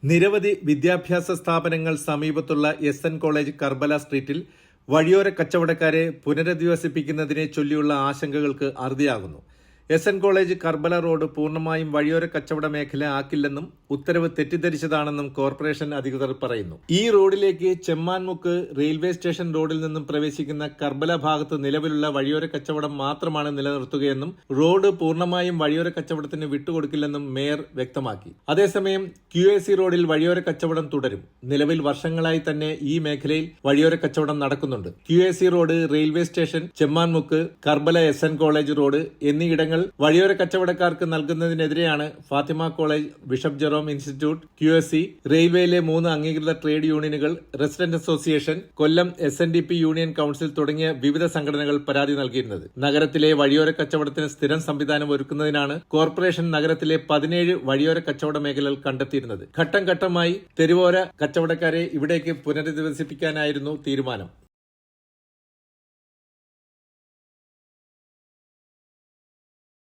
നിരവധി വിദ്യാഭ്യാസ സ്ഥാപനങ്ങൾ സമീപത്തുള്ള എസ്.എൻ. കോളേജ് കർബല സ്ട്രീറ്റിൽ വഴിയോര കച്ചവടക്കാരെ പുനരധിവസിപ്പിക്കുന്നതിനെ ചൊല്ലിയുള്ള ആശങ്കകൾക്ക് അറുതിയാകുന്നു. എസ്.എൻ. കോളേജ് കർബല റോഡ് പൂർണ്ണമായും വഴിയോര കച്ചവട മേഖല ആക്കില്ലെന്നും ഉത്തരവ് തെറ്റിദ്ധരിച്ചതാണെന്നും കോർപ്പറേഷൻ അധികൃതർ പറയുന്നു. ഈ റോഡിലേക്ക് ചെമ്മാൻമുക്ക് റെയിൽവേ സ്റ്റേഷൻ റോഡിൽ നിന്നും പ്രവേശിക്കുന്ന കർബല ഭാഗത്ത് നിലവിലുള്ള വഴിയോര കച്ചവടം മാത്രമാണ് നിലനിർത്തുകയെന്നും റോഡ് പൂർണ്ണമായും വഴിയോര കച്ചവടത്തിന് വിട്ടുകൊടുക്കില്ലെന്നും മേയർ വ്യക്തമാക്കി. അതേസമയം QAC റോഡിൽ വഴിയോര കച്ചവടം തുടരും. നിലവിൽ വർഷങ്ങളായി തന്നെ ഈ മേഖലയിൽ വഴിയോര കച്ചവടം നടക്കുന്നുണ്ട്. QAC road, railway station, Chemmanmukku, Karbala S N. College road എന്നീ വഴിയോര കച്ചവടക്കാർക്ക് നൽകുന്നതിനെതിരെയാണ് Fathima college, bishop Jerome institute, QAC, റെയിൽവേയിലെ 3 അംഗീകൃത ട്രേഡ് യൂണിയനുകൾ, resident association, Kollam SNDP union council തുടങ്ങിയ വിവിധ സംഘടനകൾ പരാതി നൽകിയിരുന്നത്. നഗരത്തിലെ വഴിയോര കച്ചവടത്തിന് സ്ഥിരം സംവിധാനം ഒരുക്കുന്നതിനാണ് കോർപ്പറേഷൻ നഗരത്തിലെ 17 വഴിയോര കച്ചവട മേഖലകൾ കണ്ടെത്തിയിരുന്നത്. ഘട്ടം ഘട്ടമായി തെരുവോര കച്ചവടക്കാരെ ഇവിടേക്ക് പുനരധിവസിപ്പിക്കാനായിരുന്നു തീരുമാനം.